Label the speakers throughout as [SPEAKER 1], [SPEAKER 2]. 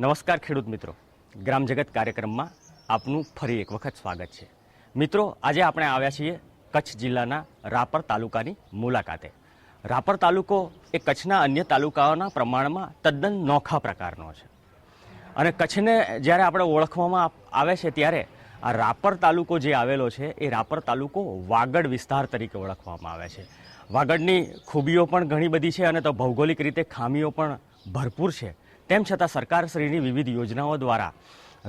[SPEAKER 1] નમસ્કાર ખેડૂત મિત્રો, ગ્રામ જગત કાર્યક્રમમાં આપનું ફરી એક વખત સ્વાગત છે. મિત્રો, આજે આપણે આવ્યા છીએ કચ્છ જિલ્લાના રાપર તાલુકાની મુલાકાતે. રાપર તાલુકો એ કચ્છના અન્ય તાલુકાઓના પ્રમાણમાં તદ્દન નોખા પ્રકારનો છે અને કચ્છને જ્યારે આપણે ઓળખવામાં આવે છે ત્યારે આ રાપર તાલુકો જે આવેલો છે એ રાપર તાલુકો વાગડ વિસ્તાર તરીકે ઓળખવામાં આવે છે. વાગડની ખૂબીઓ પણ ઘણી બધી છે અને તો ભૌગોલિક રીતે ખામીઓ પણ ભરપૂર છે. તેમ છતાં સરકારશ્રીની વિવિધ યોજનાઓ દ્વારા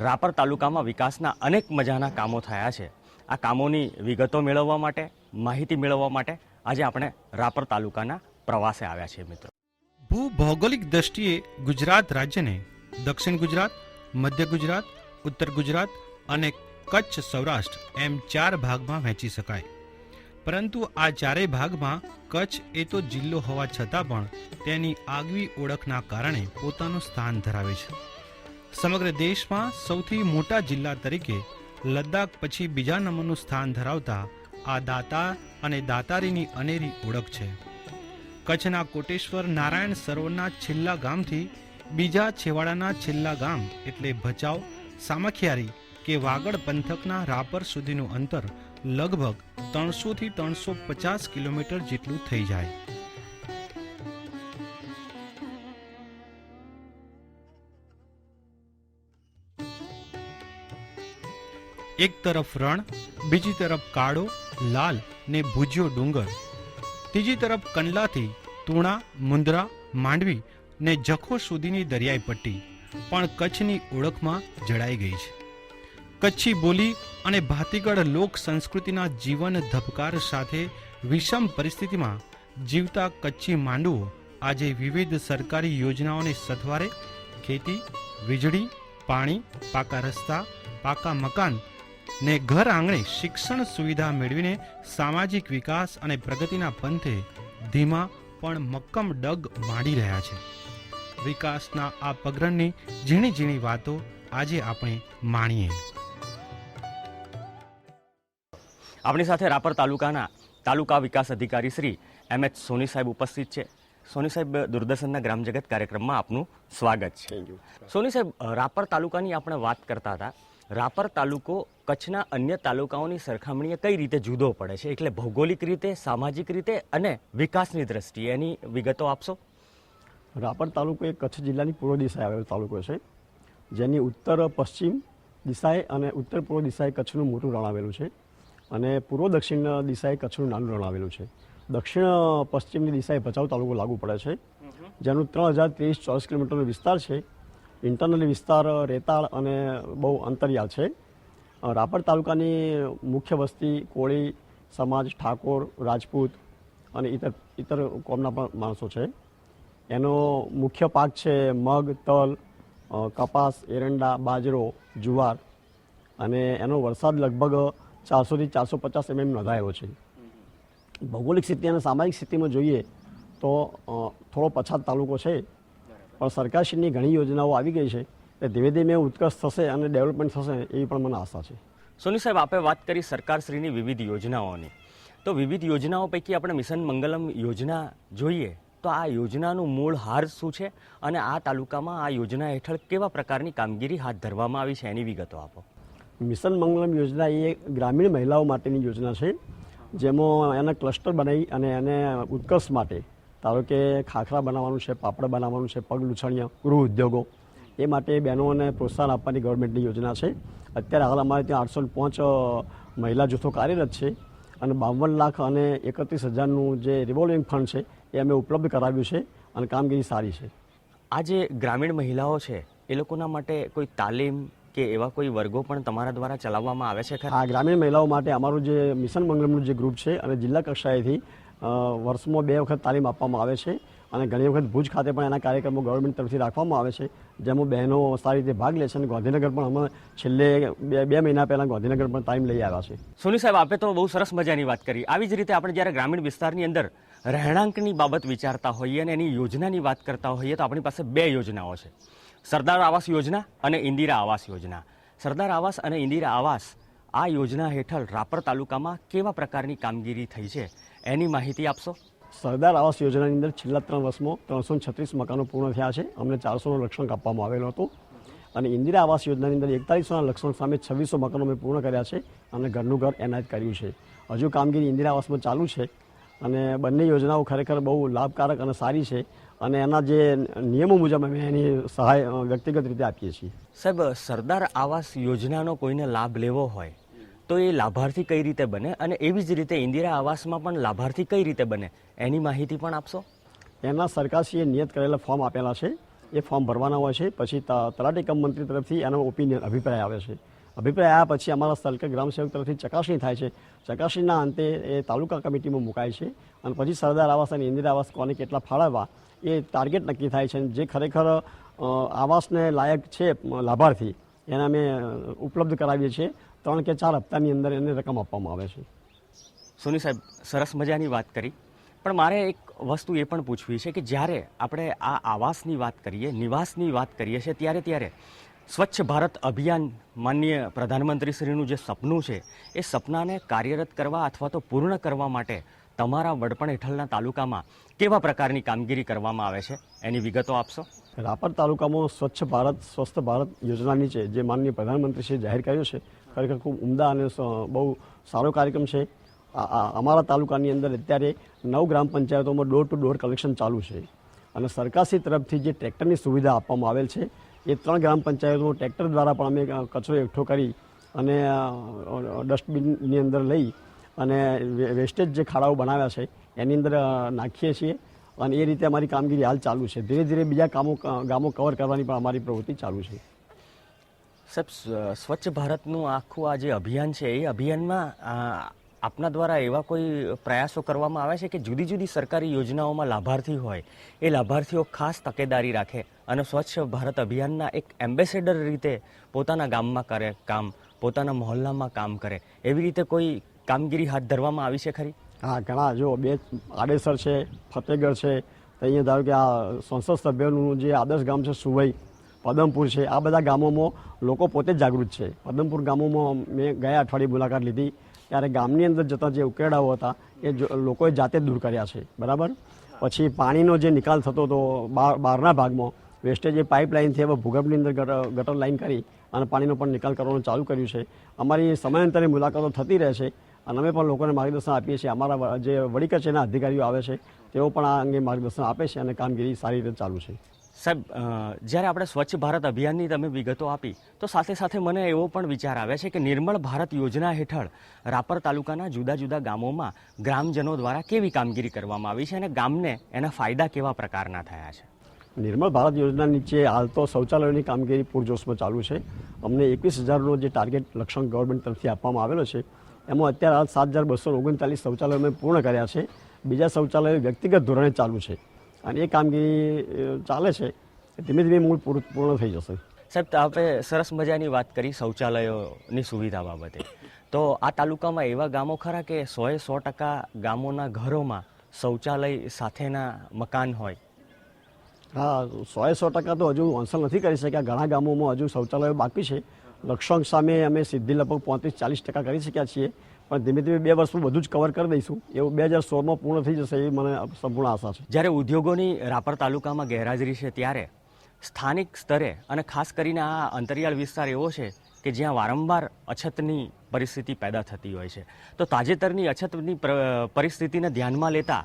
[SPEAKER 1] રાપર તાલુકામાં વિકાસના અનેક મજાના કામો થયા છે. આ કામોની વિગતો મેળવવા માટે, માહિતી મેળવવા માટે આજે આપણે રાપર તાલુકાના પ્રવાસે આવ્યા છીએ. મિત્રો,
[SPEAKER 2] ભૌગોલિક દ્રષ્ટિએ ગુજરાત રાજ્યને દક્ષિણ ગુજરાત, મધ્ય ગુજરાત, ઉત્તર ગુજરાત અને કચ્છ સૌરાષ્ટ્ર એમ 4 ભાગમાં વહેંચી શકાય. પરંતુ આ ચારેય ભાગમાં કચ્છ એ તો જિલ્લો હોવા છતાં પણ તેની આગવી ઓળખના કારણે પોતાનું સ્થાન ધરાવે છે. સમગ્ર દેશમાં સૌથી મોટા જિલ્લા તરીકે લદ્દાખ પછી બીજા નંબરનું સ્થાન ધરાવતા આ દાતાર અને દાતારીની અનેરી ઓળખ છે. કચ્છના કોટેશ્વર નારાયણ સરોવરના છેલ્લા ગામથી બીજા છેવાડાના છેલ્લા ગામ એટલે ભચાઉ, સામખિયારી કે વાગડ પંથકના રાપર સુધીનું અંતર લગભગ 300 થી 350 કિલોમીટર જેટલું થઈ જાય. એક તરફ રણ, બીજી તરફ કાળો, લાલ ને ભૂજ્યો ડુંગર, ત્રીજી તરફ કંડલાથી તુણા, મુંદ્રા, માંડવી ને જખો સુધીની દરિયાઈ પટ્ટી પણ કચ્છની ઓળખમાં જડાઈ ગઈ છે. કચ્છી બોલી અને ભાતીગળ લોક સંસ્કૃતિના જીવન ધબકાર સાથે વિષમ પરિસ્થિતિમાં જીવતા કચ્છી માંડુઓ આજે વિવિધ સરકારી યોજનાઓને સથવારે ખેતી, વીજળી, પાણી, પાકા રસ્તા, પાકા મકાન ને ઘર આંગણે શિક્ષણ સુવિધા મેળવીને સામાજિક વિકાસ અને પ્રગતિના પંથે ધીમા પણ મક્કમ ડગ માંડી રહ્યા છે. વિકાસના આ પગરણની ઝીણી ઝીણી વાતો આજે આપણે માણીએ.
[SPEAKER 1] આપણી સાથે રાપર તાલુકાના તાલુકા વિકાસ અધિકારી શ્રી M.H. સોની સાહેબ ઉપસ્થિત છે. સોની સાહેબ, દૂરદર્શનના ગ્રામ જગત કાર્યક્રમમાં આપનું સ્વાગત છે. સોની સાહેબ, રાપર તાલુકાની આપણે વાત કરતા હતા. રાપર તાલુકો કચ્છના અન્ય તાલુકાઓની સરખામણીએ કઈ રીતે જુદો પડે છે? એટલે ભૌગોલિક રીતે, સામાજિક રીતે અને વિકાસની દ્રષ્ટિએ એની વિગતો આપશો.
[SPEAKER 3] રાપર તાલુકો એ કચ્છ જિલ્લાની પૂર્વ દિશાએ આવેલો તાલુકો છે, જેની ઉત્તર પશ્ચિમ દિશાએ અને ઉત્તર પૂર્વ દિશાએ કચ્છનું મોટું રણ આવેલું છે અને પૂર્વ દક્ષિણ દિશાએ કચ્છનું નાનું રણ આવેલું છે. દક્ષિણ પશ્ચિમની દિશાએ ભચાઉ તાલુકો લાગુ પડે છે, જેનું 3023 ચોરસ કિલોમીટરનો વિસ્તાર છે. ઇન્ટરનલી વિસ્તાર રેતાળ અને બહુ અંતરિયાળ છે. રાપર તાલુકાની મુખ્ય વસ્તી કોળી સમાજ, ઠાકોર, રાજપૂત અને ઇતર કોમના પણ માણસો છે. એનો મુખ્ય પાક છે મગ, તલ, કપાસ, એરંડા, બાજરો, જુવાર અને એનો વરસાદ લગભગ 400 થી 450 mm નોંધાયેલો છે. ભૌગોલિક સ્થિતિ અને સામાજિક સ્થિતિમાં જોઈએ તો થોડો પછાત તાલુકો છે, પણ સરકારશ્રીની ઘણી યોજનાઓ આવી ગઈ છે એટલે ધીમે ધીમે ઉત્કર્ષ થશે અને ડેવલપમેન્ટ થશે એવી પણ મને આશા છે.
[SPEAKER 1] સોની સાહેબ, આપે વાત કરી સરકારશ્રીની વિવિધ યોજનાઓની, તો વિવિધ યોજનાઓ પૈકી આપણે મિશન મંગલમ યોજના જોઈએ તો આ યોજનાનું મૂળ હાર શું છે અને આ તાલુકામાં આ યોજના હેઠળ કેવા પ્રકારની કામગીરી હાથ ધરવામાં આવી છે એની વિગતો આપો.
[SPEAKER 3] મિશન મંગલમ યોજના એ ગ્રામીણ મહિલાઓ માટેની યોજના છે, જેમાં એના ક્લસ્ટર બનાવી અને એને ઉત્કર્ષ માટે, ધારો કે ખાખરા બનાવવાનું છે, પાપડ બનાવવાનું છે, પગ લૂછણિયા, ગૃહ ઉદ્યોગો, એ માટે બહેનોને પ્રોત્સાહન આપવાની ગવર્મેન્ટની યોજના છે. અત્યારે હાલ અમારે ત્યાં 805 મહિલા જૂથો કાર્યરત છે અને 52 લાખ અને 31,000નું જે રિવોલ્વિંગ ફંડ છે એ અમે ઉપલબ્ધ કરાવ્યું છે અને કામગીરી સારી છે.
[SPEAKER 1] આ જે ગ્રામીણ મહિલાઓ છે એ લોકોના માટે કોઈ તાલીમ કે એવા કોઈ વર્ગો પણ તમારા દ્વારા ચલાવવામાં આવે છે ખરા?
[SPEAKER 3] આ ગ્રામીણ મહિલાઓ માટે અમારું જે મિશન મંગલમનું જે ગ્રુપ છે અને જિલ્લા કક્ષાએથી વર્ષમાં 2 વખત તાલીમ આપવામાં આવે છે અને ઘણી વખત ભુજ ખાતે પણ એના કાર્યક્રમો ગવર્મેન્ટ તરફથી રાખવામાં આવે છે, જેમાં બહેનો સારી રીતે ભાગ લે છે અને ગાંધીનગર પણ અમે છેલ્લે 2 મહિના પહેલાં ગાંધીનગર પણ તાલીમ લઈ આવ્યા છે.
[SPEAKER 1] સોની સાહેબ, આપે તો બહુ સરસ મજાની વાત કરી. આવી જ રીતે આપણે જ્યારે ગ્રામીણ વિસ્તારની અંદર રહેણાંકની બાબત વિચારતા હોઈએ અને એની યોજનાની વાત કરતા હોઈએ તો આપણી પાસે 2 યોજનાઓ છે, સરદાર આવાસ યોજના અને ઇન્દિરા આવાસ યોજના. સરદાર આવાસ અને ઇન્દિરા આવાસ આ યોજના હેઠળ રાપર તાલુકામાં કેવા પ્રકારની કામગીરી થઈ છે એની માહિતી આપશો.
[SPEAKER 3] સરદાર આવાસ યોજનાની અંદર છેલ્લા 3 વર્ષમાં 336 મકાનો પૂર્ણ થયા છે. અમને 400નું રક્ષણ આપવામાં આવેલું હતું અને ઇન્દિરા આવાસ યોજનાની અંદર 4100ના લક્ષ્યાંક સામે 2600 મકાનો અમે પૂર્ણ કર્યા છે અને ઘરનું ઘર એનાયત કર્યું છે. હજુ કામગીરી ઇન્દિરા આવાસમાં ચાલુ છે અને બંને યોજનાઓ ખરેખર બહુ લાભકારક અને સારી છે અને એના જે નિયમો મુજબ અમે એની સહાય વ્યક્તિગત રીતે આપીએ છીએ.
[SPEAKER 1] સાહેબ, સરદાર આવાસ યોજનાનો કોઈને લાભ લેવો હોય તો એ લાભાર્થી કઈ રીતે બને, અને એવી જ રીતે ઇન્દિરા આવાસમાં પણ લાભાર્થી કઈ રીતે બને એની માહિતી પણ આપશો?
[SPEAKER 3] એના સરકારશ્રીએ નિયત કરેલા ફોર્મ આપેલા છે, એ ફોર્મ ભરવાના હોય છે. પછી તલાટી કમ મંત્રી તરફથી એનો ઓપિનિયન અભિપ્રાય આવે છે. અભિપ્રાય આવ્યા પછી અમારા સર્કલ ગ્રામસેવક તરફથી ચકાસણી થાય છે. ચકાસણીના અંતે એ તાલુકા કમિટીમાં મુકાય છે અને પછી સરદાર આવાસ અને ઇન્દિરા આવાસ કોને કેટલા ફાળવવા એ ટાર્ગેટ નક્કી થાય છે. જે ખરેખર આવાસને લાયક છે લાભાર્થી એને અમે ઉપલબ્ધ કરાવીએ છીએ. 3 કે 4 હપ્તાની અંદર એને રકમ આપવામાં આવે છે.
[SPEAKER 1] સોની સાહેબ, સરસ મજાની વાત કરી, પણ મારે એક વસ્તુ એ પણ પૂછવી છે કે જ્યારે આપણે આ આવાસની વાત કરીએ, નિવાસની વાત કરીએ છીએ, ત્યારે સ્વચ્છ ભારત અભિયાન માનનીય પ્રધાનમંત્રીશ્રીનું જે સપનું છે એ સપનાને કાર્યરત કરવા અથવા તો પૂર્ણ કરવા માટે તમારા વડપણ હેઠળના તાલુકામાં કેવા પ્રકારની કામગીરી કરવામાં આવે છે એની વિગતો આપશો?
[SPEAKER 3] રાપર તાલુકામાં સ્વચ્છ ભારત સ્વસ્થ ભારત યોજના નીચે જે માનનીય પ્રધાનમંત્રીશ્રીએ જાહેર કર્યો છે, ખરેખર ખૂબ ઉમદા અને બહુ સારો કાર્યક્રમ છે. અમારા તાલુકાની અંદર અત્યારે 9 ગ્રામ પંચાયતોમાં ડોર ટુ ડોર કલેક્શન ચાલુ છે અને સરકારશ્રી તરફથી જે ટ્રેક્ટરની સુવિધા આપવામાં આવેલ છે એ 3 ગ્રામ પંચાયતોમાં ટ્રેક્ટર દ્વારા પણ અમે કચરો એકઠો કરી અને ડસ્ટબિનની અંદર લઈ અને વેસ્ટેજ જે ખાડાઓ બનાવ્યા છે એની અંદર નાખીએ છીએ અને એ રીતે અમારી કામગીરી હાલ ચાલુ છે. ધીરે ધીરે બીજા ગામો કવર કરવાની પણ અમારી પ્રવૃત્તિ ચાલુ છે.
[SPEAKER 1] સાહેબ, સ્વચ્છ ભારતનું આખું આ જે અભિયાન છે એ અભિયાનમાં આપના દ્વારા એવા કોઈ પ્રયાસો કરવામાં આવે છે કે જુદી જુદી સરકારી યોજનાઓમાં લાભાર્થી હોય એ લાભાર્થીઓ ખાસ તકેદારી રાખે અને સ્વચ્છ ભારત અભિયાનના એક એમ્બેસેડર રીતે પોતાના ગામમાં કરે કામ, પોતાના મહોલ્લામાં કામ કરે, એવી રીતે કોઈ કામગીરી હાથ ધરવામાં આવી છે ખરી?
[SPEAKER 3] હા, ઘણા. જો બે આડેસર છે, ફતેહગઢ છે, તો અહીંયા ધારો કે આ સંસદ સભ્યનું જે આદર્શ ગામ છે સુવઈ, પદમપુર છે, આ બધા ગામોમાં લોકો પોતે જ જાગૃત છે. પદમપુર ગામોમાં મેં ગયા અઠવાડિયે મુલાકાત લીધી ત્યારે ગામની અંદર જતા જે ઉકેરડાઓ હતા એ લોકોએ જાતે જ દૂર કર્યા છે. બરાબર. પછી પાણીનો જે નિકાલ થતો હતો બહારના ભાગમાં વેસ્ટેજ એ પાઇપલાઇનથી હવે ભૂગર્ભની અંદર ગટર લાઇન કરી અને પાણીનો પણ નિકાલ કરવાનું ચાલુ કર્યું છે. અમારી સમયાંતરે મુલાકાતો થતી રહે છે અને અમે પણ લોકોને માર્ગદર્શન આપીએ છીએ. અમારા જે વડી કચેરીના અધિકારીઓ આવે છે તેઓ પણ આ અંગે માર્ગદર્શન આપે છે અને કામગીરી સારી રીતે ચાલુ છે.
[SPEAKER 1] સાહેબ, જ્યારે આપણે સ્વચ્છ ભારત અભિયાનની તમે વિગતો આપી તો સાથે સાથે મને એવો પણ વિચાર આવે છે કે નિર્મળ ભારત યોજના હેઠળ રાપર તાલુકાના જુદા જુદા ગામોમાં ગ્રામજનો દ્વારા કેવી કામગીરી કરવામાં આવી છે અને ગામને એના ફાયદા કેવા પ્રકારના થયા છે?
[SPEAKER 3] નિર્મળ ભારત યોજના નીચે હાલ તો શૌચાલયોની કામગીરી પૂરજોશમાં ચાલુ છે. અમને 21,000નો જે ટાર્ગેટ લક્ષ્યાંક ગવર્મેન્ટ તરફથી આપવામાં આવેલો છે એમાં અત્યારે હાલ 7,239 શૌચાલયો અમે પૂર્ણ કર્યા છે. બીજા શૌચાલયો વ્યક્તિગત ધોરણે ચાલુ છે અને એ કામગીરી ચાલે છે. ધીમે ધીમે મૂળ પૂર્ણ થઈ જશે.
[SPEAKER 1] સાહેબ, આપણે સરસ મજાની વાત કરી શૌચાલયોની સુવિધા બાબતે, તો આ તાલુકામાં એવા ગામો ખરા કે 100% ગામોના ઘરોમાં શૌચાલય સાથેના મકાન હોય?
[SPEAKER 3] હા, 100% તો હજુ હાંસલ નથી કરી શક્યા. ઘણા ગામોમાં હજુ શૌચાલયો બાકી છે. લક્ષ્યાંક સામે અમે સિદ્ધિ લગભગ 35-40% કરી શક્યા છીએ, પણ ધીમે ધીમે 2 વર્ષમાં બધું જ કવર કરી દઈશું. એવું 2016માં પૂર્ણ થઈ જશે એવી મને સંપૂર્ણ આશા છે.
[SPEAKER 1] જ્યારે ઉદ્યોગોની રાપર તાલુકામાં ગેરહાજરી છે ત્યારે સ્થાનિક સ્તરે અને ખાસ કરીને આ અંતરિયાળ વિસ્તાર એવો છે કે જ્યાં વારંવાર અછતની પરિસ્થિતિ પેદા થતી હોય છે, તો તાજેતરની અછતની પરિસ્થિતિને ધ્યાનમાં લેતા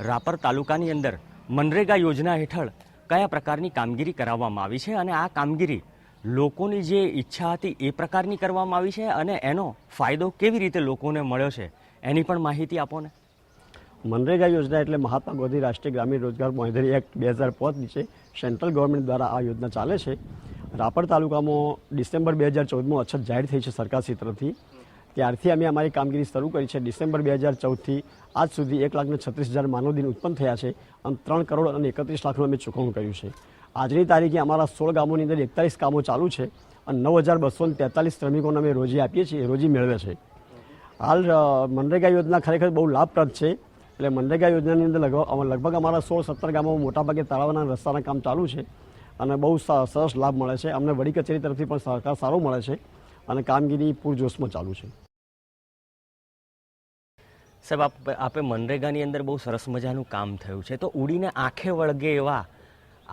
[SPEAKER 1] રાપર તાલુકાની અંદર મનરેગા યોજના હેઠળ કયા પ્રકારની કામગીરી કરાવવામાં આવી છે અને આ કામગીરી લોકોની જે ઈચ્છા હતી એ પ્રકારની કરવામાં આવી છે અને એનો ફાયદો કેવી રીતે લોકોને મળ્યો છે એની પણ માહિતી આપો ને.
[SPEAKER 3] મનરેગા યોજના એટલે મહાત્મા ગાંધી રાષ્ટ્રીય ગ્રામીણ રોજગાર બાંહેધરી એક્ટ 2005 નીચે સેન્ટ્રલ ગવર્મેન્ટ દ્વારા આ યોજના ચાલે છે. રાપર તાલુકામાં ડિસેમ્બર 2014માં અછત જાહેર થઈ છે સરકારશ્રી તરફથી. ત્યારથી અમે અમારી કામગીરી શરૂ કરી છે. ડિસેમ્બર 2014થી આજ સુધી 1,36,000 માનવ દિન ઉત્પન્ન થયા છે અને 3 કરોડ અને 31 લાખનું અમે ચૂકવણું કર્યું છે. આજની તારીખે અમારા 16 ગામોની અંદર 41 કામો ચાલુ છે અને 9,243 શ્રમિકોને અમે રોજી આપીએ છીએ, રોજી મેળવે છે. હાલ મનરેગા યોજના ખરેખર બહુ લાભપ્રદ છે. એટલે મનરેગા યોજનાની અંદર લગભગ અમારા 16-17 ગામોમાં મોટાભાગે તળાવના રસ્તાના કામ ચાલુ છે અને બહુ સરસ લાભ મળે છે. અમને વડી કચેરી તરફથી પણ સહકાર સારો મળે છે અને કામગીરી પૂરજોશમાં ચાલુ છે.
[SPEAKER 1] સાહેબ, આપે મનરેગાની અંદર બહુ સરસ મજાનું કામ થયું છે, તો ઉડીને આંખે વળગે એવા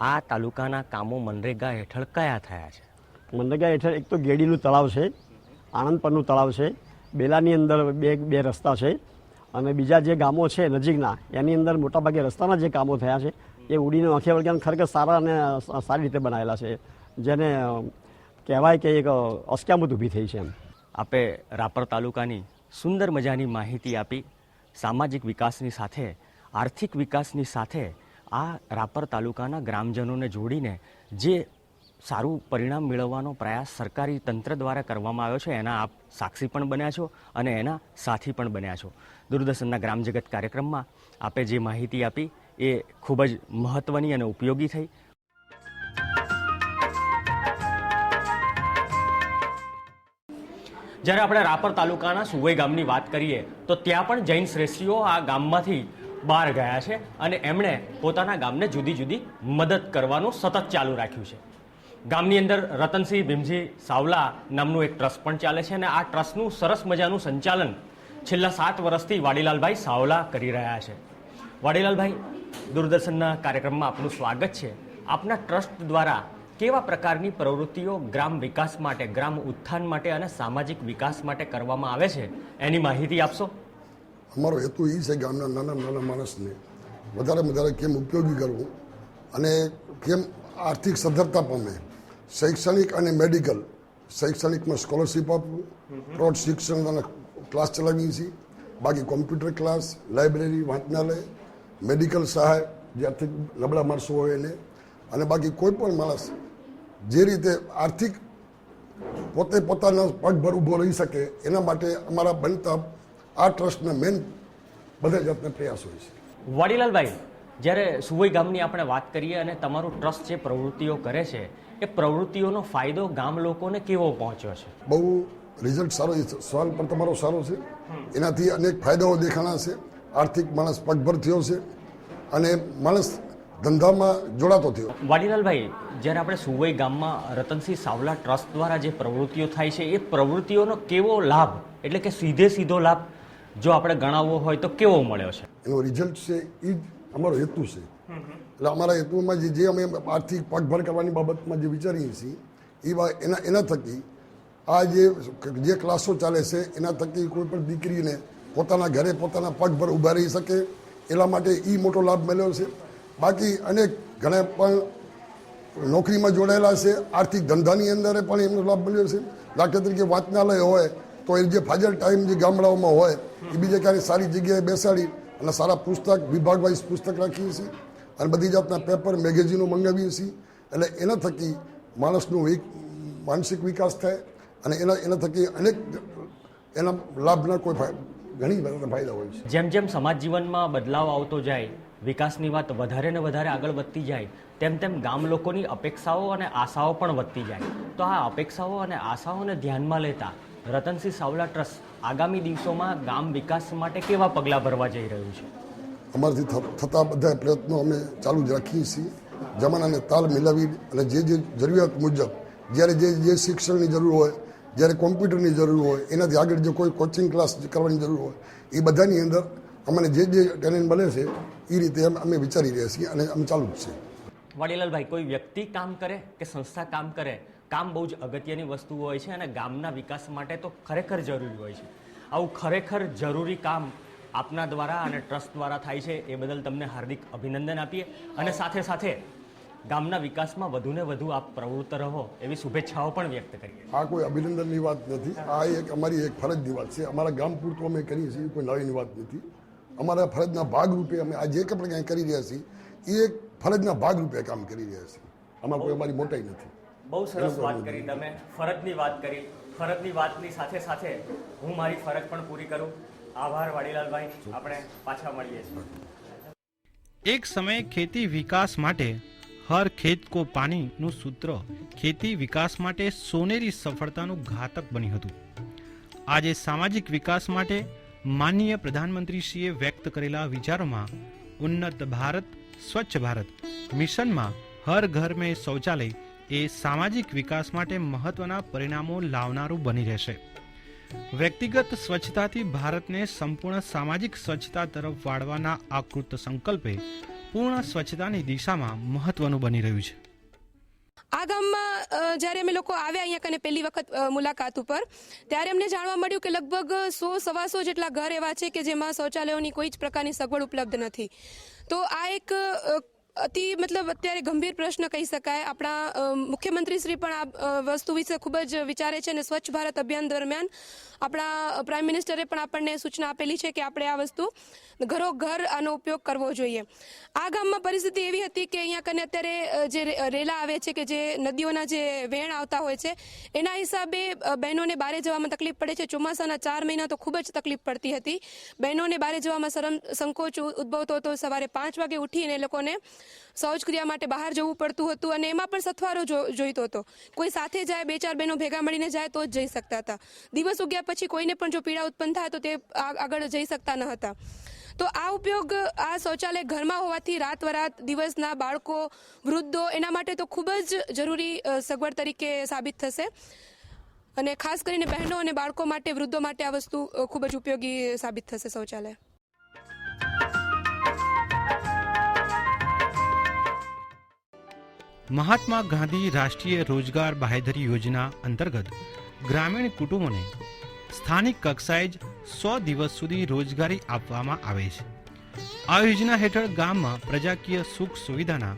[SPEAKER 1] આ તાલુકાના કામો મનરેગા હેઠળ કયા થયા છે?
[SPEAKER 3] મનરેગા હેઠળ એક તો ગેડીનું તળાવ છે, આણંદ પરનું તળાવ છે, બેલાની અંદર બે રસ્તા છે અને બીજા જે ગામો છે નજીકના એની અંદર મોટાભાગે રસ્તાના જે કામો થયા છે એ ઉડીને આંખે વળગ્યા ખરેખર સારા અને સારી રીતે બનાવેલા છે, જેને કહેવાય કે એક અસ્ક્યામત ઊભી થઈ છે એમ.
[SPEAKER 1] આપે રાપર તાલુકાની સુંદર મજાની માહિતી આપી. સામાજિક વિકાસની સાથે આર્થિક વિકાસની સાથે આ રાપર તાલુકાના ગ્રામજનોને જોડીને જે સારું પરિણામ મેળવવાનો પ્રયાસ સરકારી તંત્ર દ્વારા કરવામાં આવ્યો છે એના આપ સાક્ષી પણ બન્યા છો અને એના સાથી પણ બન્યા છો. દૂરદર્શનના ગ્રામજગત કાર્યક્રમમાં આપે જે માહિતી આપી એ ખૂબ જ મહત્ત્વની અને ઉપયોગી થઈ. જ્યારે આપણે રાપર તાલુકાના સુવઈ ગામની વાત કરીએ તો ત્યાં પણ જૈન શ્રેષ્ઠીઓ આ ગામમાંથી બહાર ગયા છે અને એમણે પોતાના ગામને જુદી જુદી મદદ કરવાનું સતત ચાલુ રાખ્યું છે. ગામની અંદર રતનસિંહ ભીમજી સાવલા નામનું એક ટ્રસ્ટ પણ ચાલે છે અને આ ટ્રસ્ટનું સરસ મજાનું સંચાલન છેલ્લા 7 વર્ષથી વાડીલાલભાઈ સાવલા કરી રહ્યા છે. વાડીલાલભાઈ, દૂરદર્શનના કાર્યક્રમમાં આપનું સ્વાગત છે. આપના ટ્રસ્ટ દ્વારા કેવા પ્રકારની પ્રવૃત્તિઓ ગ્રામ વિકાસ માટે, ગ્રામ ઉત્થાન માટે અને સામાજિક વિકાસ માટે કરવામાં આવે છે એની માહિતી આપશો?
[SPEAKER 4] અમારો હેતુ એ છે ગામના નાના માણસને વધારે કેમ ઉપયોગી કરવું અને કેમ આર્થિક સદ્ધરતા પામે. શૈક્ષણિક અને મેડિકલ, શૈક્ષણિકમાં સ્કોલરશીપ આપવું, પ્રૌઢ શિક્ષણના ક્લાસ ચલાવીએ છીએ, બાકી કોમ્પ્યુટર ક્લાસ, લાઇબ્રેરી, વાંચનાલય, મેડિકલ સહાય જે આર્થિક નબળા માણસો હોય એને, અને બાકી કોઈ પણ માણસ જે રીતે આર્થિક પોતે પોતાના પગભર ઊભો રહી શકે એના માટે અમારા બનતા આ ટ્રસ્ટના મેન બધા જાતના પ્રયાસ હોય છે.
[SPEAKER 1] વાડીલાલભાઈ, જ્યારે સુવઈ ગામની આપણે વાત કરીએ અને તમારું ટ્રસ્ટ જે પ્રવૃત્તિઓ કરે છે એ પ્રવૃત્તિઓનો ફાયદો ગામ લોકોને કેવો પહોંચ્યો છે?
[SPEAKER 4] બહુ રિઝલ્ટ સારો, સવાલ પણ તમારો સારો છે. એનાથી અનેક ફાયદાઓ દેખાણા છે. આર્થિક માણસ પગભર થયો છે અને માણસ ધંધામાં જોડાતો થયો.
[SPEAKER 1] વાડીલાલભાઈ, જ્યારે આપણે સુવઈ ગામમાં રતનસિંહ સાવલા ટ્રસ્ટ દ્વારા જે પ્રવૃત્તિઓ થાય છે એ પ્રવૃત્તિઓનો કેવો લાભ, એટલે કે સીધો લાભ જો આપણે ગણાવવો હોય તો કેવો મળ્યો છે?
[SPEAKER 4] એનો રિઝલ્ટ છે એ જ અમારો હેતુ છે. એટલે અમારા હેતુમાં જે અમે આર્થિક પગભર કરવાની બાબતમાં જે વિચારીએ છીએ એના થકી આ જે ક્લાસો ચાલે છે એના થકી કોઈ પણ દીકરીને પોતાના ઘરે પોતાના પગભર ઊભા રહી શકે એટલા માટે એ મોટો લાભ મળ્યો છે. બાકી અનેક ઘણા પણ નોકરીમાં જોડાયેલા છે, આર્થિક ધંધાની અંદર પણ એમનો લાભ મળ્યો છે. દાખલા તરીકે વાંચનાલય હોય તો એ જે ફાજલ ટાઈમ જે ગામડાઓમાં હોય એ બીજે ક્યારેય સારી જગ્યાએ બેસાડી અને સારા પુસ્તક, વિભાગ વાઇઝ પુસ્તક રાખીએ છીએ અને બધી જાતના પેપર, મેગેઝીનો મંગાવીએ છીએ. એટલે એના થકી માણસનો માનસિક વિકાસ થાય અને એના થકી અનેક એના લાભના ઘણી બધા ફાયદા હોય છે.
[SPEAKER 1] જેમ જેમ સમાજ જીવનમાં બદલાવ આવતો જાય, વિકાસની વાત વધારે ને વધારે આગળ વધતી જાય, તેમ ગામ લોકોની અપેક્ષાઓ અને આશાઓ પણ વધતી જાય. તો આ અપેક્ષાઓ અને આશાઓને ધ્યાનમાં લેતા રતનસિંહ સાવલા ટ્રસ્ટ આગામી દિવસોમાં ગામ વિકાસ માટે કેવા પગલાં ભરવા જઈ રહ્યું છે?
[SPEAKER 4] અમારાથી થતા બધા પ્રયત્નો અમે ચાલુ જ રાખીએ છીએ. જમાનાને તાલ મિલાવી અને જે જરૂરિયાત મુજબ જ્યારે જે શિક્ષણની જરૂર હોય, જ્યારે કોમ્પ્યુટરની જરૂર હોય, એનાથી આગળ જે કોઈ કોચિંગ ક્લાસ કરવાની જરૂર હોય એ બધાની અંદર અમને જે ટેલેન્ટ મળે છે એ રીતે અમે વિચારી રહ્યા છીએ અને અમે ચાલુ જ છે.
[SPEAKER 1] વાડીલાલભાઈ, કોઈ વ્યક્તિ કામ કરે કે સંસ્થા કામ કરે, કામ બહુ જ અગત્યની વસ્તુ હોય છે અને ગામના વિકાસ માટે તો ખરેખર જરૂરી હોય છે. આવું ખરેખર જરૂરી કામ આપના દ્વારા અને ટ્રસ્ટ દ્વારા થાય છે એ બદલ તમને હાર્દિક અભિનંદન આપીએ અને સાથે સાથે ગામના વિકાસમાં વધુને વધુ આપ પ્રવૃત્ત રહો એવી શુભેચ્છાઓ પણ વ્યક્ત કરીએ.
[SPEAKER 4] આ કોઈ અભિનંદનની વાત નથી, આ અમારી એક ફરજની વાત છે. અમારા ગામ પૂરતું અમે કરીએ છીએ, કોઈ નવીની વાત નથી. અમારા ફરજના ભાગરૂપે અમે આ જે આપણે કાંઈ કરી રહ્યા છીએ એ એક ફરજના ભાગરૂપે કામ કરી રહ્યા છીએ. આમાં કોઈ અમારી મોટાઈ નથી.
[SPEAKER 1] બહુ સરસ વાત કરી તમે, ફરજની વાત કરી. ફરજની વાતની સાથે સાથે હું મારી ફરજ પણ પૂરી કરું. આભાર વાડીલાલભાઈ, આપણે પાછા મળીએ છીએ.
[SPEAKER 2] એક સમયે ખેતી વિકાસ માટે હર ખેત કો પાણીનું સૂત્ર ખેતી વિકાસ માટે સોનેરી સફળતાનું ઘાતક બન્યું હતું. આજે સામાજિક વિકાસ માટે માનનીય પ્રધાનમંત્રીશ્રીએ વ્યક્ત કરેલા વિચારોમાં ઉન્નત ભારત, સ્વચ્છ ભારત મિશનમાં હર ઘર મેં શૌચાલય એ સામાજિક વિકાસ માટે મહત્વના પરિણામો લાવનારું બની રહેશે. વ્યક્તિગત સ્વચ્છતાથી ભારતને સંપૂર્ણ સામાજિક સ્વચ્છતા તરફ વાળવાના આકૃત સંકલ્પે પૂર્ણ સ્વચ્છતાની દિશામાં મહત્વનું બની રહ્યું છે.
[SPEAKER 5] આ ગામમાં જ્યારે અમે લોકો આવ્યા અહીંયા કને પહેલી વખત મુલાકાત ઉપર, ત્યારે અમને જાણવા મળ્યું કે લગભગ 100-125 જેટલા ઘર એવા છે કે જેમાં શૌચાલયોની કોઈ જ પ્રકારની સગવડ ઉપલબ્ધ નથી. તો આ એક અત્યારે ગંભીર પ્રશ્ન કહી શકાય. આપણા મુખ્યમંત્રી શ્રી પણ આ વસ્તુ વિશે ખૂબ જ વિચારે છે અને સ્વચ્છ ભારત અભિયાન દરમિયાન આપણા પ્રાઇમ મિનિસ્ટરે પણ આપણને સૂચના આપેલી છે કે આપણે આ વસ્તુ ઘરોઘર આનો ઉપયોગ કરવો જોઈએ. આ ગામમાં પરિસ્થિતિ એવી હતી કે અહીંયા કને અત્યારે જે રેલા આવે છે કે જે નદીઓના જે વેણ આવતા હોય છે એના હિસાબે બહેનોને બહારે જવામાં તકલીફ પડે છે. ચોમાસાના 4 મહિના તો ખૂબ જ તકલીફ પડતી હતી. બહેનોને બહારે જવામાં શરમ સંકોચ ઉદ્ભવતો હતો. સવારે 5 વાગે ઉઠીને એ લોકોને શૌચક્રિયા માટે બહાર જવું પડતું હતું અને એમાં પણ સથવારો જોઈતો હતો. કોઈ સાથે જાય, 2-4 બહેનો ભેગા મળીને જાય તો જ જઈ શકતા હતા. દિવસ ઉગ્યા પછી કોઈને પણ જો પીડા ઉત્પન્ન થાય તો તે આગળ જઈ શકતા ન હતા. તો આ ઉપયોગ આ શૌચાલય ઘરમાં હોવાથી રાતવરાત દિવસના બાળકો, વૃદ્ધો એના માટે તો ખૂબ જ જરૂરી સગવડ તરીકે સાબિત થશે અને ખાસ કરીને બહેનો અને બાળકો માટે, વૃદ્ધો માટે આ વસ્તુ ખૂબ જ ઉપયોગી સાબિત થશે શૌચાલય.
[SPEAKER 2] મહાત્મા ગાંધી રાષ્ટ્રીય રોજગાર બાહેધરી યોજના અંતર્ગત ગ્રામીણ કુટુંબોને સ્થાનિક કક્ષાએ જ 100 દિવસ સુધી રોજગારી આપવામાં આવે છે. આ યોજના હેઠળ ગામમાં પ્રજાકીય સુખ સુવિધાના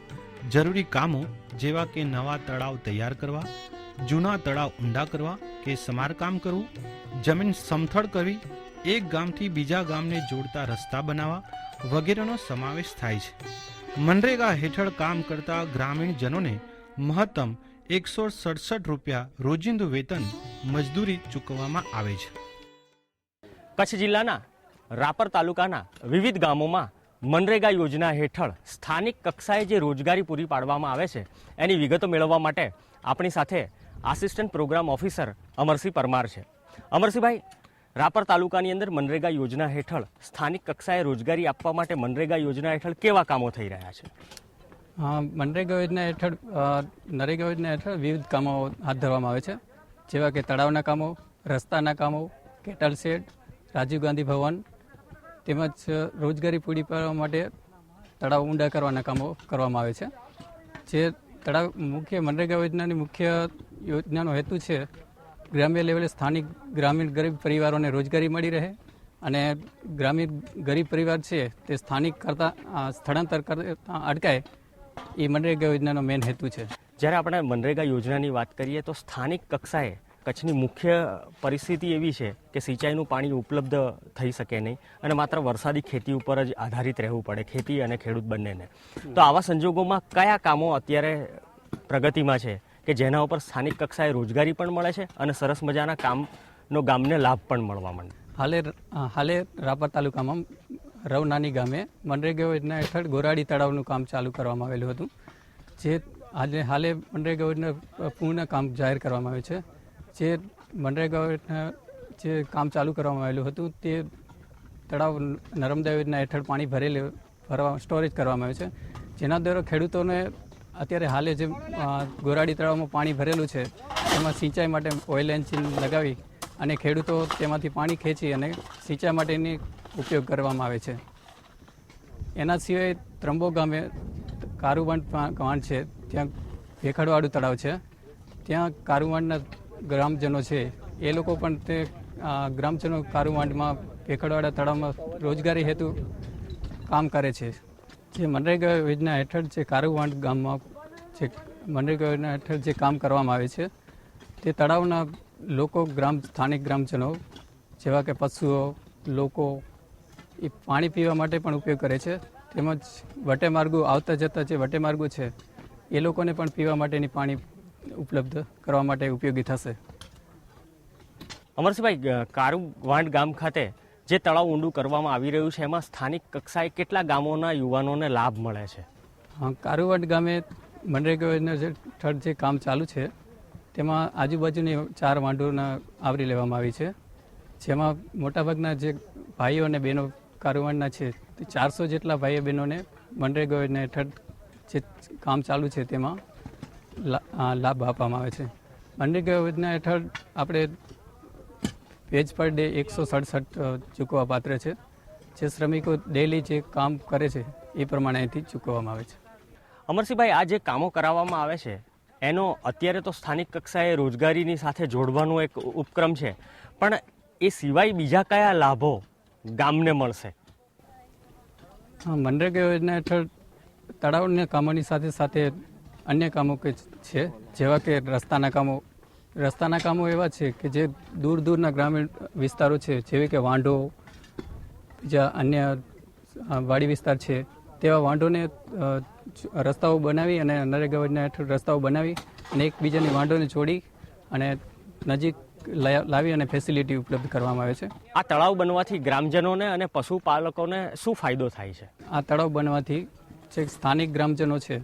[SPEAKER 2] જરૂરી કામો જેવા કે નવા તળાવ તૈયાર કરવા, જૂના તળાવ ઊંડા કરવા કે સમારકામ કરવું, જમીન સમથળ કરવી, એક ગામથી બીજા ગામને જોડતા રસ્તા બનાવવા વગેરેનો સમાવેશ થાય છે. મનરેગા હેઠળ કામ કરતા ગ્રામીણજનોને મહત્તમ 167 રૂપિયા રોજિંદુ વેતન મજદૂરી ચૂકવવામાં આવે છે.
[SPEAKER 1] કચ્છ જિલ્લાના રાપર તાલુકાના વિવિધ ગામોમાં મનરેગા યોજના હેઠળ સ્થાનિક કક્ષાએ જે રોજગારી પૂરી પાડવામાં આવે છે એની વિગતો મેળવવા માટે આપણી સાથે assistant program officer Amarsinh Parmar છે. અમરસિંહભાઈ, રાપર તાલુકાની અંદર મનરેગા યોજના હેઠળ સ્થાનિક કક્ષાએ રોજગારી આપવા માટે મનરેગા યોજના હેઠળ કેવા કામો થઈ રહ્યા છે?
[SPEAKER 6] મનરેગા યોજના હેઠળ નરેગા યોજના હેઠળ વિવિધ કામો હાથ ધરવામાં આવે છે, જેવા કે તળાવના કામો, રસ્તાના કામો, કેટલ શેડ, રાજીવ ગાંધી ભવન તેમજ રોજગારી પૂરી પાડવા માટે તળાવ ઊંડા કરવાના કામો કરવામાં આવે છે. જે તળાવ મનરેગા યોજનાની મુખ્ય યોજનાનો હેતુ છે ગ્રામ્ય લેવલે સ્થાનિક ગ્રામીણ ગરીબ પરિવારોને રોજગારી મળી રહે અને ગ્રામીણ ગરીબ પરિવાર છે તે સ્થાનિક કરતાં સ્થળાંતર કરતા અટકાય એ મનરેગા યોજનાનો મેઇન હેતુ છે.
[SPEAKER 1] જ્યારે આપણે મનરેગા યોજનાની વાત કરીએ તો સ્થાનિક કક્ષાએ કચ્છની મુખ્ય પરિસ્થિતિ એવી છે કે સિંચાઈનું પાણી ઉપલબ્ધ થઈ શકે નહીં અને માત્ર વરસાદી ખેતી ઉપર જ આધારિત રહેવું પડે, ખેતી અને ખેડૂત બંનેને. તો આવા સંજોગોમાં કયા કામો અત્યારે પ્રગતિમાં છે કે જેના ઉપર સ્થાનિક કક્ષાએ રોજગારી પણ મળે છે અને સરસ મજાના કામનો ગામને લાભ પણ મળવા માંડે?
[SPEAKER 6] હાલે રાપર તાલુકામાં રવનાની ગામે મનરેગા યોજના હેઠળ ગોરાડી તળાવનું કામ ચાલુ કરવામાં આવેલું હતું. જે હાલે મનરેગા યોજના પૂર્ણ કામ જાહેર કરવામાં આવ્યું છે. જે મનરેગા યોજના જે કામ ચાલુ કરવામાં આવેલું હતું તે તળાવ નર્મદા યોજના હેઠળ પાણી સ્ટોરેજ કરવામાં આવ્યું છે, જેના દ્વારા ખેડૂતોને અત્યારે હાલે જે ગોરાડી તળાવમાં પાણી ભરેલું છે તેમાં સિંચાઈ માટે ઓઇલ એન્જિન લગાવી અને ખેડૂતો તેમાંથી પાણી ખેંચી અને સિંચાઈ માટેની ઉપયોગ કરવામાં આવે છે. એના સિવાય ત્રંબો ગામે કારુવાંડ છે, ત્યાં ભેખડવાળું તળાવ છે. ત્યાં કારુવાંડના ગ્રામજનો છે એ લોકો પણ તે ગ્રામજનો કારુવાંડમાં ભેખડવાળા તળાવમાં રોજગારી હેતુ કામ કરે છે. જે મનરેગા યોજના હેઠળ જે કારુવાંડ ગામમાં જે મનરેગા યોજના હેઠળ જે કામ કરવામાં આવે છે તે તળાવના લોકો સ્થાનિક ગ્રામજનો જેવા કે પશુઓ, લોકો એ પાણી પીવા માટે પણ ઉપયોગ કરે છે. તેમજ વટેમાર્ગો આવતા જતા જે વટેમાર્ગો છે એ લોકોને પણ પીવા માટેની પાણી ઉપલબ્ધ કરવા માટે ઉપયોગી થશે.
[SPEAKER 1] અમરસિંહભાઈ, કારુવાંડ ગામ ખાતે જે તળાવ ઊંડું કરવામાં આવી રહ્યું છે એમાં સ્થાનિક કક્ષાએ કેટલા ગામોના યુવાનોને લાભ મળે છે?
[SPEAKER 6] કારુવાંડ ગામે મનરેગા યોજના હેઠળ જે કામ ચાલુ છે તેમાં આજુબાજુની 4 વાંઢોના આવરી લેવામાં આવી છે, જેમાં મોટાભાગના જે ભાઈઓ અને બહેનો કારુવાંડના છે તે 400 જેટલા ભાઈઓ બહેનોને મનરેગા યોજના હેઠળ જે કામ ચાલુ છે તેમાં લાભ આપવામાં આવે છે. મનરેગા યોજના હેઠળ આપણે પેજ પર ડે 167 ચૂકવવા પાત્ર છે. જે શ્રમિકો ડેલી જે કામ કરે છે એ પ્રમાણે અહીંથી ચૂકવવામાં આવે છે.
[SPEAKER 1] અમરસિંહભાઈ, આ જે કામો કરાવવામાં આવે છે એનો અત્યારે તો સ્થાનિક કક્ષાએ રોજગારીની સાથે જોડવાનો એક ઉપક્રમ છે, પણ એ સિવાય બીજા કયા લાભો ગામને મળશે?
[SPEAKER 6] હા, મનરેગા યોજના હેઠળ તળાવના કામોની સાથે સાથે અન્ય કામો કે છે, જેવા કે રસ્તાના કામો એવા છે કે જે દૂર દૂરના ગ્રામીણ વિસ્તારો છે, જેવી કે વાંઢો, બીજા અન્ય વાડી વિસ્તાર છે, તેવા વાંઢોને રસ્તાઓ બનાવી અને નરેગા યોજના હેઠળ રસ્તાઓ બનાવી અને એકબીજાની વાંઢોને જોડી અને નજીક લાવી અને ફેસિલિટી ઉપલબ્ધ કરવામાં આવે છે.
[SPEAKER 1] આ તળાવ બનવાથી ગ્રામજનોને અને પશુપાલકોને શું ફાયદો થાય છે?
[SPEAKER 6] આ તળાવ બનવાથી જે સ્થાનિક ગ્રામજનો છે,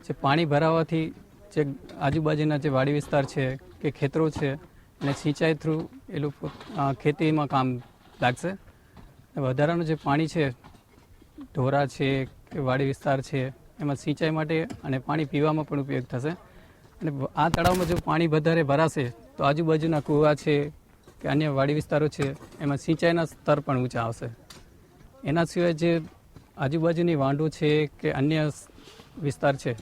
[SPEAKER 6] જે પાણી ભરાવાથી જે આજુબાજુના જે વાડી વિસ્તાર છે કે ખેતરો છે અને સિંચાઈ થ્રુ એ લોકો ખેતીમાં કામ લાગશે. વધારાનું જે પાણી છે, ઢોરા છે કે વાડી વિસ્તાર છે, એમાં સિંચાઈ માટે અને પાણી પીવામાં પણ ઉપયોગ થશે. અને આ તળાવમાં જો પાણી વધારે ભરાશે તો આજુબાજુના કૂવા છે કે અન્ય વાડી વિસ્તારો છે એમાં સિંચાઈના સ્તર પણ ઊંચા આવશે. એના સિવાય જે આજુબાજુની વાંઢો છે કે અન્ય વિસ્તાર છે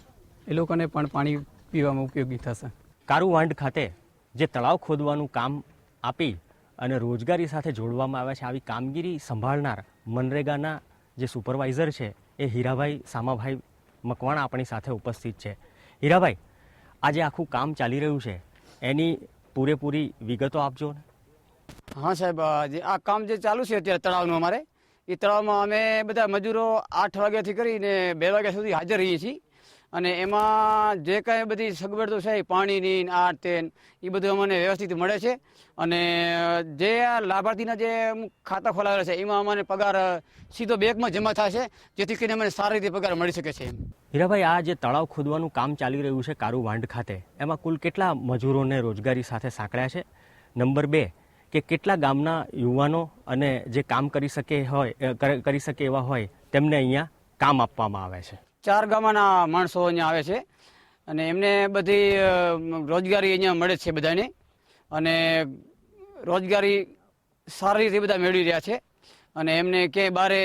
[SPEAKER 6] એ લોકોને પણ પાણી પીવામાં ઉપયોગી થશે.
[SPEAKER 1] કારુવાંઢ ખાતે જે તળાવ ખોદવાનું કામ આપી અને રોજગારી સાથે જોડવામાં આવે છે, આવી કામગીરી સંભાળનાર મનરેગાના જે સુપરવાઇઝર છે એ હીરાભાઈ સામાભાઈ મકવાણા આપણી સાથે ઉપસ્થિત છે. હીરાભાઈ, આજે આખું કામ ચાલી રહ્યું છે એની પૂરેપૂરી વિગતો આપજો ને.
[SPEAKER 7] હા સાહેબ, આ કામ જે ચાલુ છે અત્યારે તળાવનું, અમારે એ તળાવમાં અમે બધા મજૂરો 8 વાગ્યાથી કરીને 2 વાગ્યા સુધી હાજર રહીએ છીએ. અને એમાં જે કાંઈ બધી સગવડો છે, પાણીની આ તે એ બધું અમને વ્યવસ્થિત મળે છે. અને જે લાભાર્થીના જે ખાતા ખોલાવેલા છે એમાં અમને પગાર સીધો બેંકમાં જમા થાય છે, જેથી કરીને અમને સારી રીતે પગાર મળી શકે છે.
[SPEAKER 1] હીરાભાઈ, આ જે તળાવ ખોદવાનું કામ ચાલી રહ્યું છે કારુવાંઢ ખાતે, એમાં કુલ કેટલા મજૂરોને રોજગારી સાથે સાંકળ્યા છે? નંબર 2, કે કેટલા ગામના યુવાનો અને જે કામ કરી શકે એવા હોય તેમને અહીંયા કામ આપવામાં આવે છે?
[SPEAKER 7] 4 ગામના માણસો અહીંયા આવે છે અને એમને બધી રોજગારી અહીંયા મળે છે બધાને. અને રોજગારી સારી રીતે બધા મેળવી રહ્યા છે અને એમને ક્યાંય બારે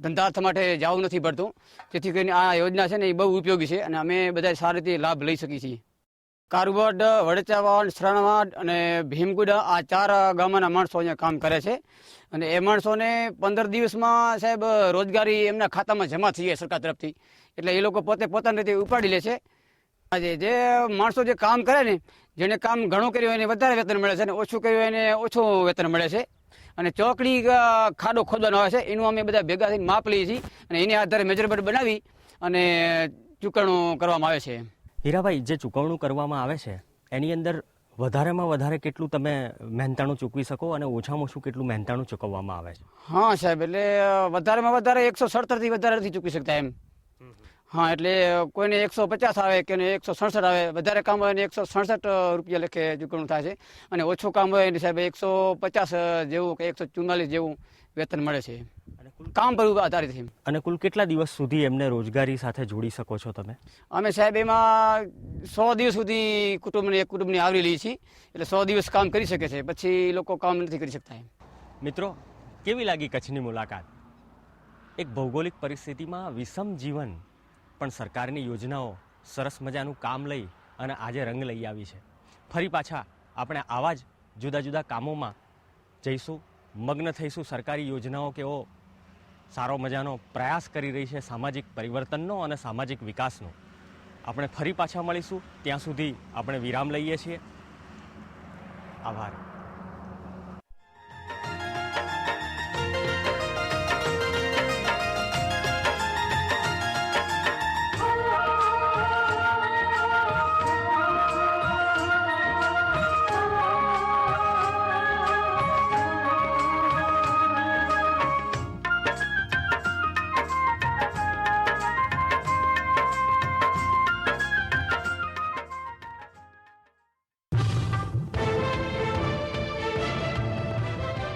[SPEAKER 7] ધંધા માટે જવું નથી પડતું, જેથી કરીને આ યોજના છે ને એ બહુ ઉપયોગી છે અને અમે બધા સારી રીતે લાભ લઈ શકીએ છીએ. કારુવાડ, વડચાવાડ, શ્રણવાડ અને ભીમગુડા, આ 4 ગામના માણસો અહીંયા કામ કરે છે. અને એ માણસોને 15 દિવસમાં સાહેબ રોજગારી એમના ખાતામાં જમા થઈ જાય સરકાર તરફથી. એટલે એ લોકો પોતાની રીતે ઉપાડી લે છે. જે માણસો જે કામ કરે ને, જેને કામ ઘણું કર્યું એને વધારે વેતન મળે છે અને ઓછું કર્યું એને ઓછું વેતન મળે છે. અને ચોકડી ખાડો ખોદવાનો આવે છે, એનું અમે બધા ભેગા થઈને માપ લઈએ છીએ અને એની આધારે મેજરમેન્ટ બનાવી અને ચૂકવણું કરવામાં આવે છે.
[SPEAKER 1] હીરાભાઈ, જે ચૂકવણું કરવામાં આવે છે એની અંદર વધારેમાં વધારે કેટલું તમે મહેનતાણું ચૂકવી શકો અને ઓછામાં ઓછું કેટલું મહેનતાણું ચૂકવવામાં આવે છે?
[SPEAKER 7] હા સાહેબ, એટલે વધારેમાં વધારે 167 થી વધારે નથી ચૂકવી શકતા એમ. હા, એટલે કોઈને 150 આવે કે 167 આવે, વધારે કામ હોય એને 167 રૂપિયા લેખે ચૂકવણું થાય છે અને ઓછું કામ હોય એને સાહેબ 150 જેવું કે 144 જેવું વેતન મળે છે, કામ પર આધારિત છે.
[SPEAKER 1] અને કુલ કેટલા દિવસ સુધી એમને રોજગારી સાથે જોડી શકો છો તમે?
[SPEAKER 7] અમે સાહેબ એમાં 100 દિવસ સુધી એક કુટુંબની આવરી લઈએ છીએ, એટલે 100 દિવસ કામ કરી શકે છે, પછી લોકો કામ નથી કરી શકતા.
[SPEAKER 1] મિત્રો, કેવી લાગી કચ્છની મુલાકાત? એક ભૌગોલિક પરિસ્થિતિમાં વિષમ જીવન પણ સરકારની યોજનાઓ સરસ મજાનું કામ લઈ અને આજે રંગ લઈ આવી છે. ફરી પાછા આપણે આવા જ જુદા જુદા કામોમાં જઈશું, મગ્ન થઈશું. સરકારી યોજનાઓ કેવો સારો મજાનો પ્રયાસ કરી રહી છે સામાજિક પરિવર્તનનો અને સામાજિક વિકાસનો. આપણે ફરી પાછા મળીશું, ત્યાં સુધી આપણે વિરામ લઈએ છીએ. આભાર.